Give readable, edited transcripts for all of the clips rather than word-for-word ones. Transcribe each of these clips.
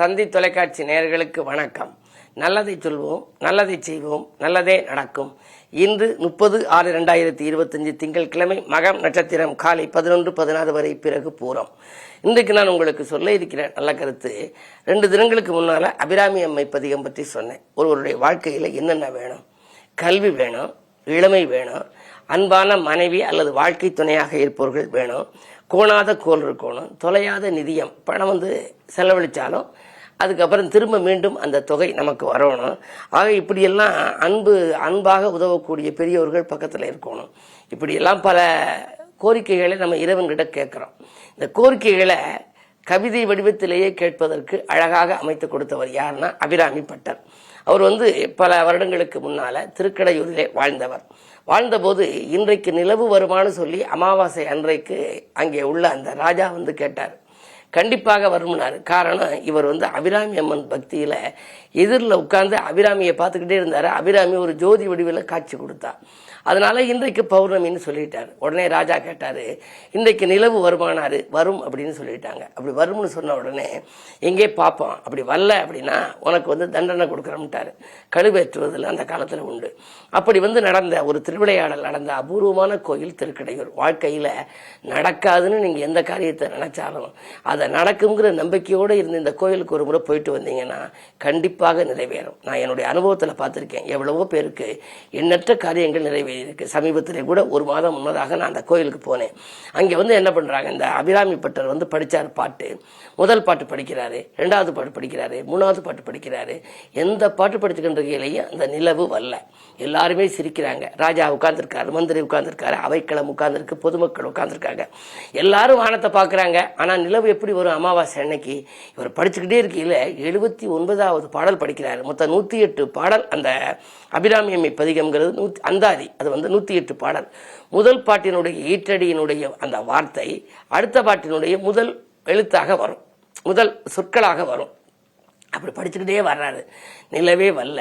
தந்தி தொலைக்காட்சி நேயர்களுக்கு வணக்கம். நல்லதை சொல்வோம், நல்லதை செய்வோம், நல்லதே நடக்கும். இன்று 30/6/2025 திங்கட்கிழமை, மகம் நட்சத்திரம், காலை 11:16 வரை, பிறகு பூரம். இன்றைக்கு நான் உங்களுக்கு சொல்ல இருக்கிற நல்ல கருத்து, 2 தினங்களுக்கு முன்னால அபிராமி அம்மை பதிகம் பற்றி சொன்னேன். ஒருவருடைய வாழ்க்கையில என்னென்ன வேணும்? கல்வி வேணும், இளமை வேணும், அன்பான மனைவி அல்லது வாழ்க்கை துணையாக இருப்பவர்கள் வேணும், கோணாத கோல் இருக்கணும், தொலையாத நிதியம், பணம் செலவழிச்சாலும் அதுக்கப்புறம் திரும்ப மீண்டும் அந்த தொகை நமக்கு வரணும். ஆக இப்படியெல்லாம் அன்பாக உதவக்கூடிய பெரியவர்கள் பக்கத்தில் இருக்கணும். இப்படியெல்லாம் பல கோரிக்கைகளை நம்ம இறைவன்கிட்ட கேட்குறோம். இந்த கோரிக்கைகளை கவிதை வடிவத்திலேயே கேட்பதற்கு அழகாக அமைத்து கொடுத்தவர் யாருன்னா அபிராமி பட்டர். அவர் பல வருடங்களுக்கு முன்னால திருக்கடையூரிலே வாழ்ந்தபோது இன்றைக்கு நிலவு வருமானு சொல்லி அமாவாசை அன்றைக்கு அங்கே உள்ள அந்த ராஜா கேட்டார். கண்டிப்பாக வரும்னாரு. காரணம், இவர் அபிராமி அம்மன் பக்தியில எதிரில் உட்கார்ந்து அபிராமியை பார்த்துக்கிட்டே இருந்தாரு. அபிராமி ஒரு ஜோதி வடிவில் காட்சி கொடுத்தா. அதனால இன்றைக்கு பௌர்ணமின்னு சொல்லிட்டாரு. உடனே ராஜா கேட்டாரு, இன்றைக்கு நிலவு வருமானாரு? வரும் அப்படின்னு சொல்லிட்டாங்க. அப்படி வரும்னு சொன்ன உடனே எங்கே பார்ப்போம், அப்படி வரல அப்படின்னா உனக்கு தண்டனை கொடுக்குறோம்ட்டாரு. கழுவேற்றுவதில் அந்த காலத்தில் உண்டு. அப்படி நடந்த ஒரு திருவிளையாடல் நடந்த அபூர்வமான கோயில் திருக்கடையூர். வாழ்க்கையில நடக்காதுன்னு நீங்க எந்த காரியத்தை நினைச்சாலும் அதை நடக்குங்கிற நம்பிக்கையோடு இருந்து இந்த கோயிலுக்கு ஒரு முறை போயிட்டு வந்தீங்கன்னா கண்டிப்பாக நிறைவேறும். நான் என்னுடைய அனுபவத்தில் பார்த்திருக்கேன். எவ்வளவோ பேருக்கு எண்ணற்ற காரியங்கள் நிறைவேறியிருக்கு. சமீபத்திலே கூட 1 மாதம் முன்னதாக நான் அந்த கோயிலுக்கு போனேன். அங்கே என்ன பண்றாங்க, இந்த அபிராமி பட்டர் படிச்சார் பாட்டு. முதல் பாட்டு படிக்கிறாரு, 2வது பாட்டு படிக்கிறாரு, 3வது பாட்டு படிக்கிறாரு. எந்த பாட்டு படிச்சுக்கின்றகையிலையும் அந்த நிலவு வரல. எல்லாருமே சிரிக்கிறாங்க. ராஜா உட்கார்ந்துருக்காரு, மந்திரி உட்கார்ந்துருக்காரு, அவைக்களம் உட்கார்ந்துருக்கு, பொதுமக்கள் உட்கார்ந்துருக்காங்க. எல்லாரும் வானத்தை பார்க்குறாங்க. ஆனால் நிலவு எப்படி வரும்? அமாவாசை அன்னைக்கு. இவர் படிச்சுக்கிட்டே இருக்கையில் 79வது பாடல் படிக்கிறாரு. மொத்தம் 108 பாடல் அந்த அபிராமி அம்மை பதிகம்ங்கிறது அந்தாதி. அது 108 பாடல். முதல் பாட்டினுடைய ஈற்றடியினுடைய அந்த வார்த்தை அடுத்த பாட்டினுடைய முதல் எழுத்தாக வரும், முதல் சொற்களாக வரும். அப்படி படிச்சுக்கிட்டே வர்றாரு. நிலவே வரல.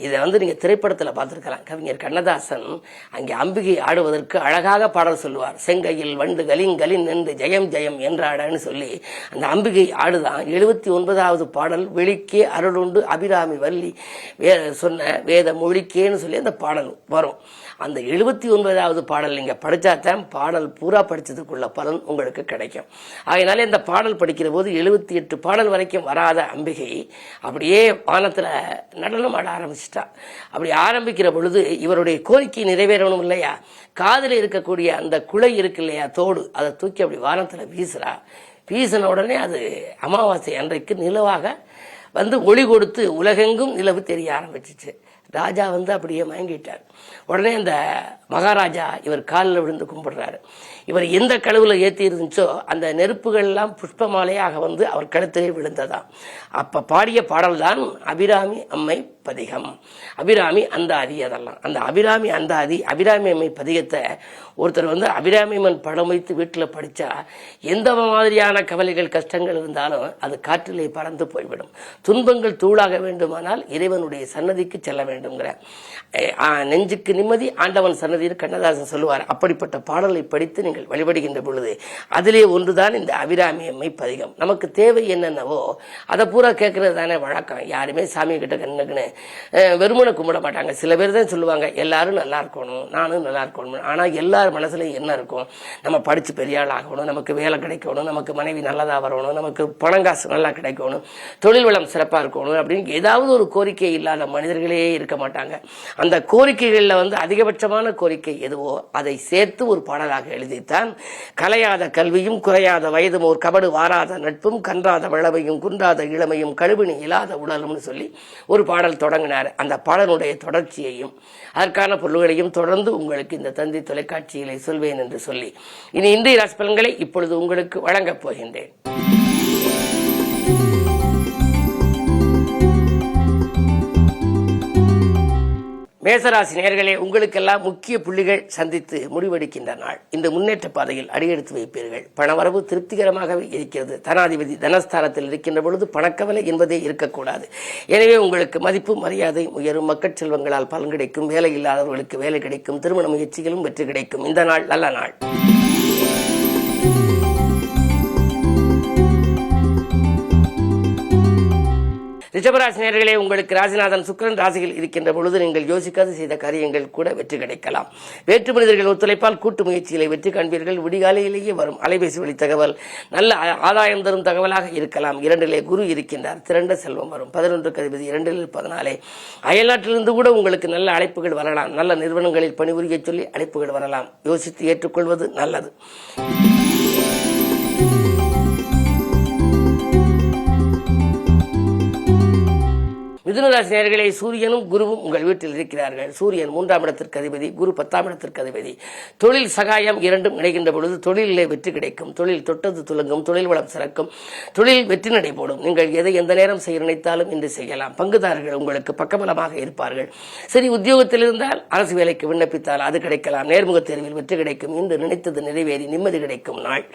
இதை நீங்க திரைப்படத்தில் பார்த்துருக்கலாம். கவிஞர் கண்ணதாசன் அங்கே அம்பிகை ஆடுவதற்கு அழகாக பாடல் சொல்லுவார். செங்கையில் வண்டு கலின் என்று ஜெயம் ஜெயம் என்றாடன்னு சொல்லி அந்த அம்பிகை ஆடுதான். 79வது பாடல் வெளிக்கே அருளுண்டு அபிராமி வள்ளி சொன்ன வேத மொழிக்கேன்னு சொல்லி அந்த பாடல் வரும். அந்த 79வது பாடல் நீங்க படிச்சாதான் பாடல் பூரா படிச்சதுக்குள்ள பலன் உங்களுக்கு கிடைக்கும். அதனால இந்த பாடல் படிக்கிற போது 78 பாடல் வரைக்கும் வராத அம்பிகை அப்படியே வானத்துல நடனம் ஆட ஆரம்பிச்சிட்டா. அப்படி ஆரம்பிக்கிற பொழுது இவருடைய கோரிக்கை நிறைவேறணும் இல்லையா? காதில் இருக்கக்கூடிய அந்த குலை இருக்கு இல்லையா, தோடு, அதை தூக்கி அப்படி வானத்துல வீசுறா. வீசின உடனே அது அமாவாசை அன்றைக்கு நிலவாக ஒளி கொடுத்து உலகெங்கும் நிலவு தெரிய ஆரம்பிச்சிச்சு. ராஜா அப்படியே மயங்கிட்டார். உடனே அந்த மகாராஜா இவர் காலில் விழுந்து கும்பிடுறாரு. இவர் எந்த கழுவுல ஏற்றி இருந்துச்சோ அந்த நெருப்புகள் எல்லாம் புஷ்ப மாலையாக அவர் கழுத்திலே விழுந்ததாம். அப்ப பாடிய பாடல் தான் அபிராமி அம்மை பதிகம், அபிராமி அந்தாதி. அதெல்லாம் அந்த அபிராமி அந்தாதி, அபிராமி அம்மை பதிகத்தை ஒருத்தர் அபிராமி அம்மன் படம் வைத்து வீட்டில் படிச்சா எந்த மாதிரியான கவலைகள் கஷ்டங்கள் இருந்தாலும் அது காற்றிலே பறந்து போய்விடும். துன்பங்கள் தூளாக வேண்டுமானால் இறைவனுடைய சன்னதிக்கு செல்ல வேண்டும்ங்கிற நெஞ்சுக்கு நிம்மதி ஆண்டவன் சன்னதியில் கண்ணதாசன் சொல்லுவார். அப்படிப்பட்ட பாடலை படித்து நீங்கள் வழிபடுகின்ற பொழுது அதிலே ஒன்றுதான் இந்த அபிராமி அம்மை பதிகம். நமக்கு தேவை என்னென்னவோ அதை பூரா கேட்கறது தானே வழக்கம். யாருமே சாமி கிட்ட கண்ணுக்குன்னு வெறுமனை கும்பிட மாட்டாங்க. சில பேர் தான் சொல்லுவாங்க எல்லாரும் நல்லா இருக்கணும், நானும் நல்லா இருக்கணும். ஆனா எல்லார் மனசுலையும் என்ன இருக்கும்? நம்ம படிச்சு பெரிய ஆள் ஆகணும், நமக்கு வேலை கிடைக்கணும், நமக்கு மனைவி நல்லதா வரணும், நமக்கு பணங்காசு நல்லா கிடைக்கணும், தொழில் வளம் சிறப்பா இருக்கணும் அப்படின்னு ஏதாவது ஒரு கோரிக்கை இல்லாத மனிதர்களே இருக்க மாட்டாங்க. அந்த கோரிக்கைகள்ல அதிகபட்சமான கோரிக்கை எதுவோ அதை சேர்த்து ஒரு பாடலாக எழுதித்தான் கலையாத கல்வியும் குறையாத வயதும் ஒரு கபடு வாராத நட்பும் கன்றாத வளவையும் குன்றாத இளமையும் கழுவினி இல்லாத உடலும்னு சொல்லி ஒரு பாடல் தொடங்கினார். அந்த பாடலுடைய தொடர்ச்சியையும் அதற்கான பொருள்களையும் தொடர்ந்து உங்களுக்கு இந்த தந்தி தொலைக்காட்சிகளை சொல்வேன் என்று சொல்லி இனி இன்றைய ராசி பலன்களை இப்பொழுது உங்களுக்கு வழங்கப் போகின்றேன். மேசராசி நேயர்களே, உங்களுக்கெல்லாம் முக்கிய புள்ளிகள் சந்தித்து முடிவெடுக்கின்ற நாள். இந்த முன்னேற்ற பாதையில் அடியெடுத்து வைப்பீர்கள். பணவரவு திருப்திகரமாகவே இருக்கிறது. தனாதிபதி தனஸ்தானத்தில் இருக்கின்ற பொழுது பணக்கவலை என்பதே இருக்கக்கூடாது. எனவே உங்களுக்கு மதிப்பு மரியாதை உயரும். மக்கள் செல்வங்களால் பலன் கிடைக்கும். வேலை இல்லாதவர்களுக்கு வேலை கிடைக்கும். திருமண முயற்சிகளும் வெற்றி கிடைக்கும். இந்த நாள் நல்ல நாள். ரிஷபராசி நேயர்களே, உங்களுக்கு ராசிநாதன் சுக்கிரன் ராசியில் இருக்கின்ற பொழுது நீங்கள் யோசிக்காது செய்த காரியங்கள் கூட வெற்றி கிடைக்கலாம். வேற்று மனிதர்கள் ஒத்துழைப்பால் கூட்டு முயற்சிகளை வெற்றி காண்பீர்கள். விடிகாலையிலேயே வரும் அலைபேசி வழி தகவல் நல்ல ஆதாயம் தரும் தகவலாக இருக்கலாம். 2லே குரு இருக்கின்றார், திரண்ட செல்வம் வரும். 11 அதிபதி 2 14. அயல்நாட்டிலிருந்து கூட உங்களுக்கு நல்ல அழைப்புகள் வரலாம். நல்ல நிறுவனங்களில் பணிபுரிய சொல்லி அழைப்புகள் வரலாம். யோசித்து ஏற்றுக்கொள்வது நல்லது. மிதுனராசி நேயர்களே, சூரியனும் குருவும் உங்கள் வீட்டில் இருக்கிறார்கள். சூரியன் 3ஆம் இடத்திற்கு அதிபதி, குரு 10ஆம் இடத்திற்கு அதிபதி. தொழில் சகாயம் இரண்டும் இணைகின்ற பொழுது தொழிலிலே வெற்றி கிடைக்கும். தொழில் தொட்டது துலங்கும், தொழில் வளம் சிறக்கும், தொழில் வெற்றி நடைபோடும். நீங்கள் எதை எந்த நேரம் செய்ய நினைத்தாலும் இன்று செய்யலாம். பங்குதாரர்கள் உங்களுக்கு பக்கபலமாக இருப்பார்கள். சரி, உத்தியோகத்தில் இருந்தால் அரசு வேலைக்கு விண்ணப்பித்தால் அது கிடைக்கலாம். நேர்முக தேர்வில் வெற்றி கிடைக்கும். இன்று நினைத்தது நிறைவேறி நிம்மதி கிடைக்கும் நாள்.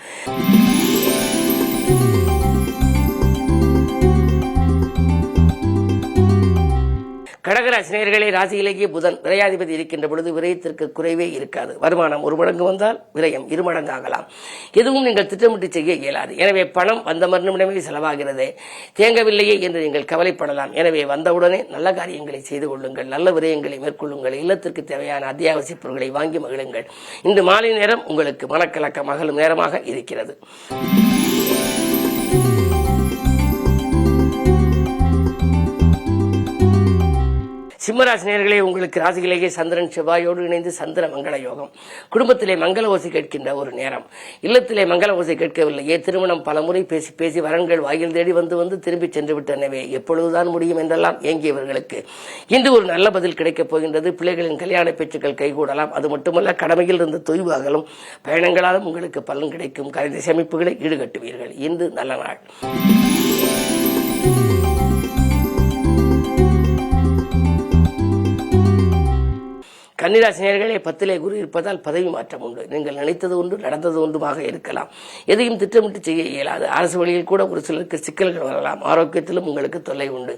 கடகராசி நேயர்களே, ராசியிலேயே புதன் விரையாதிபதி இருக்கின்ற பொழுது விரயத்திற்கு குறைவே இருக்காது. வருமானம் 1 மடங்கு வந்தால் விரயம் 2 மடங்கு ஆகலாம். எதுவும் நீங்கள் திட்டமிட்டு செய்ய இயலாது. எனவே பணம் வந்த மறுநிமிடமே செலவாகிறது. தேங்கவில்லையே என்று நீங்கள் கவலைப்படலாம். எனவே வந்தவுடனே நல்ல காரியங்களை செய்து கொள்ளுங்கள். நல்ல விரயங்களை மேற்கொள்ளுங்கள். இல்லத்திற்கு தேவையான அத்தியாவசிய பொருட்களை வாங்கி மகிழுங்கள். இன்று மாலை நேரம் உங்களுக்கு மனக்கலக்கம் அகலும் நேரமாக இருக்கிறது. சிம்மராசி நேயர்களே, உங்களுக்கு ராசியிலேயே சந்திரன் செவ்வாயோடு இணைந்து சந்திர மங்கள யோகம். குடும்பத்திலே மங்கள ஓசை கேட்கின்ற ஒரு நேரம். இல்லத்திலே மங்கள ஓசை கேட்கவில்லையே, திருமணம் பலமுறை பேசி பேசி வரன்கள் வாயில் தேடி வந்து திரும்பி சென்று விட்டனவே, எப்பொழுதுதான் முடியும் என்றெல்லாம் ஏங்கியவர்களுக்கு இன்று ஒரு நல்ல பதில் கிடைக்கப் போகின்றது. பிள்ளைகளின் கல்யாண பேச்சுக்கள் கைகூடலாம். அது மட்டுமல்ல, கடமையில் இருந்து தொய்வு அகலும். பயணங்களாலும் உங்களுக்கு பலன் கிடைக்கும். கரைந்த சேமிப்புகளை ஈடுகட்டுவீர்கள். இன்று நல்ல நாள். கன்னிராசி நேயர்களே, 10லே குரு இருப்பதால் பதவி மாற்றம் உண்டு. நீங்கள் நினைத்தது ஒன்று நடந்தது ஒன்றுமாக இருக்கலாம். எதையும் திட்டமிட்டு செய்ய இயலாது. அரசு வழியில் கூட ஒரு சிலருக்கு சிக்கல்கள் வரலாம். ஆரோக்கியத்திலும் உங்களுக்கு தொல்லை உண்டு.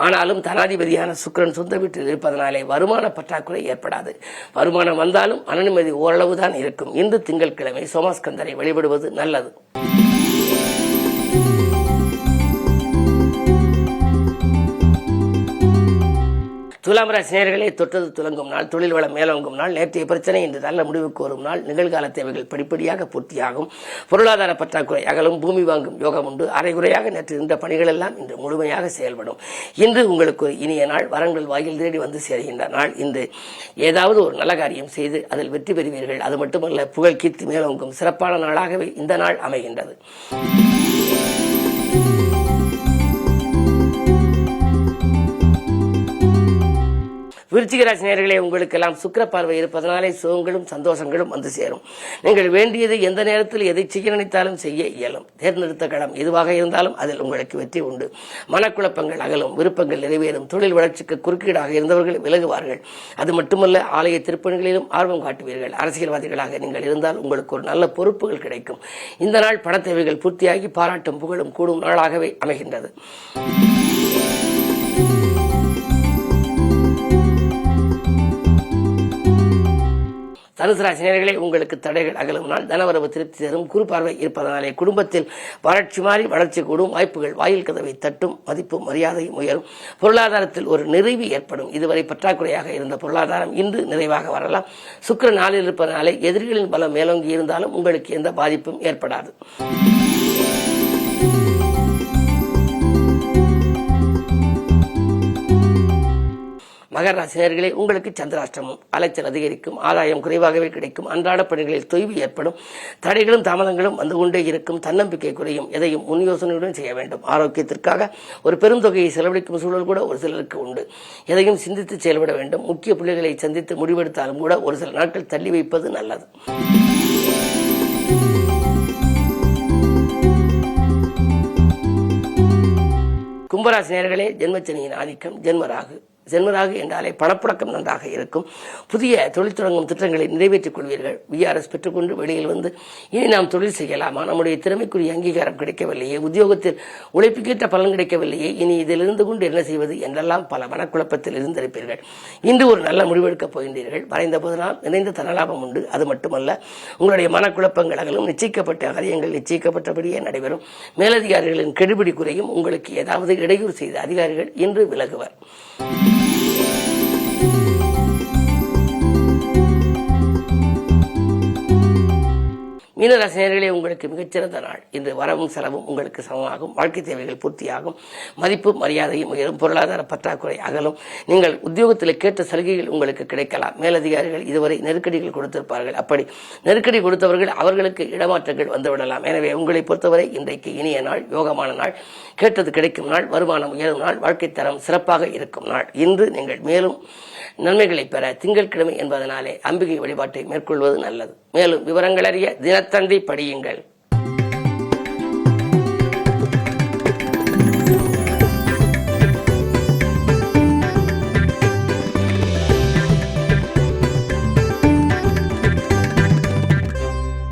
ஆனாலும் தனாதிபதியான சுக்கிரன் சொந்த வீட்டில் இருப்பதனாலே வருமான பற்றாக்குறை ஏற்படாது. வருமானம் வந்தாலும் மனநிம்மதி ஓரளவுதான் இருக்கும். இன்று திங்கட்கிழமை சோமாஸ்கந்தரை வழிபடுவது நல்லது. துலாம் ராசி நேயர்களே, தொட்டது துலங்கும் நாள், தொழில் வளம் மேலோங்கும் நாள், நேற்றைய பிரச்சனை இன்று நல்ல முடிவுக்கு வரும் நாள், நிகழ்கால தேவைகள் படிப்படியாக பூர்த்தியாகும், பொருளாதார பற்றாக்குறை அகலும், பூமி வாங்கும் யோகம் உண்டு, அரைகுறையாக நேற்று இருந்த பணிகள் எல்லாம் இன்று முழுமையாக செயல்படும். இன்று உங்களுக்கு ஒரு இனிய நாள், வரங்கள் வாயில் தேடி வந்து சேர்கின்ற நாள். இன்று ஏதாவது ஒரு நல்ல காரியம் செய்து அதில் வெற்றி பெறுவீர்கள். அது மட்டுமல்ல, புகழ் கீர்த்தி மேலோங்கும் சிறப்பான நாளாகவே இந்த நாள் அமைகின்றது. விருச்சிக ராசி நேயர்களே, உங்களுக்கெல்லாம் சுக்கிர பார்வை இருப்பதனாலே சுகங்களும் சந்தோஷங்களும் வந்து சேரும். நீங்கள் வேண்டியது எந்த நேரத்தில் எதை செய்ய நினைத்தாலும் செய்ய இயலும். தேர்ந்தெடுத்த களம் எதுவாக இருந்தாலும் அதில் உங்களுக்கு வெற்றி உண்டு. மனக்குழப்பங்கள் அகலும், விருப்பங்கள் நிறைவேறும். தொழில் வளர்ச்சிக்கு குறுக்கீடாக இருந்தவர்கள் விலகுவார்கள். அது மட்டுமல்ல, ஆலய திருப்பணிகளிலும் ஆர்வம் காட்டுவீர்கள். அரசியல்வாதிகளாக நீங்கள் இருந்தால் உங்களுக்கு ஒரு நல்ல பொறுப்புகள் கிடைக்கும். இந்த நாள் பண தேவைகள் பூர்த்தியாகி பாராட்டும் புகழும் கூடும் நாளாகவே அமைகின்றது. தனுசு ராசி நேயர்களே, உங்களுக்கு தடைகள் அகலும் நாள், தனவரவு திருப்தி தரும். குரு பார்வை இருப்பதனாலே குடும்பத்தில் வறட்சி மாறி வளர்ச்சி கூடும். வாய்ப்புகள் வாயில் கதவை தட்டும். மதிப்பும் மரியாதையும் உயரும். பொருளாதாரத்தில் ஒரு நிறைவு ஏற்படும். இதுவரை பற்றாக்குறையாக இருந்த பொருளாதாரம் இன்று நிறைவாக வரலாம். சுக்கிரன் நாளில் இருப்பதனாலே எதிரிகளின் பலம் மேலோங்கி இருந்தாலும் உங்களுக்கு எந்த பாதிப்பும் ஏற்படாது. மகர ராசி நேயர்களே, உங்களுக்கு சந்திராஷ்டமம், அலைச்சல் அதிகரிக்கும், ஆதாயம் குறைவாகவே கிடைக்கும். அன்றாட பணிகளில் தொய்வு ஏற்படும். தடைகளும் தாமதங்களும் வந்து கொண்டே இருக்கும். தன்னம்பிக்கை குறையும். எதையும் முன் யோசனையுடன் செய்ய வேண்டும். ஆரோக்கியத்திற்காக ஒரு பெருந்தொகையை செலவழிக்கும் சூழல் கூட ஒரு சிலருக்கு உண்டு. எதையும் சிந்தித்து செயல்பட வேண்டும். முக்கிய புள்ளிகளை சந்தித்து முடிவெடுத்தாலும் கூட ஒரு சில நாட்கள் தள்ளி வைப்பது நல்லது. கும்பராசி நேயர்களே, ஜென்மச்சனியின் ஆதிக்கம், ஜென்மராகு ஜென்மராகு என்றாலே பணப்புழக்கம் நன்றாக இருக்கும். புதிய தொழில் தொடங்கும் திட்டங்களை நிறைவேற்றிக் கொள்வீர்கள். விஆர்எஸ் பெற்றுக்கொண்டு வெளியில் வந்து இனி நாம் தொழில் செய்யலாமா, நம்முடைய திறமைக்குரிய அங்கீகாரம் கிடைக்கவில்லையே, உத்தியோகத்தில் உழைப்புக்கேற்ற பலன் கிடைக்கவில்லையே, இனி இதில் இருந்து கொண்டு என்ன செய்வது என்றெல்லாம் பல மனக்குழப்பத்தில் இருந்திருப்பீர்கள். இன்று ஒரு நல்ல முடிவெடுக்கப் போகின்றீர்கள். மறைந்த போதனால் நிறைந்த தனலாபம் உண்டு. அது மட்டுமல்ல, உங்களுடைய மனக்குழப்பங்கள் அகலும். நிச்சயிக்கப்பட்ட காரியங்கள் நிச்சயிக்கப்பட்டபடியே நடைபெறும். மேலதிகாரிகளின் கெடுபிடி குறையும். உங்களுக்கு ஏதாவது இடையூறு செய்த அதிகாரிகள் இன்று விலகுவர். மீனராசினியர்களே, உங்களுக்கு மிகச்சிறந்த நாள். இன்று வரவும் செலவும் உங்களுக்கு சமமாகும். வாழ்க்கை தேவைகள் பூர்த்தியாகும். மதிப்பு மரியாதையும் உயரும். பொருளாதார பற்றாக்குறை அகலும். நீங்கள் உத்தியோகத்தில் கேட்ட சலுகைகள் உங்களுக்கு கிடைக்கலாம். மேலதிகாரிகள் இதுவரை நெருக்கடிகள் கொடுத்திருப்பார்கள். அப்படி நெருக்கடி கொடுத்தவர்கள் அவர்களுக்கு இடமாற்றங்கள் வந்துவிடலாம். எனவே உங்களை பொறுத்தவரை இன்றைக்கு இனிய நாள், யோகமான நாள், கேட்டது கிடைக்கும் நாள், வருமானம் உயரும் நாள், வாழ்க்கை தரம் சிறப்பாக இருக்கும் நாள். இன்று நீங்கள் மேலும் நன்மைகளை பெற திங்கட்கிழமை என்பதனாலே அம்பிகை வழிபாட்டை மேற்கொள்வது நல்லது. மேலும் விவரங்கள் அறிய தினத்தந்தி படியுங்கள்.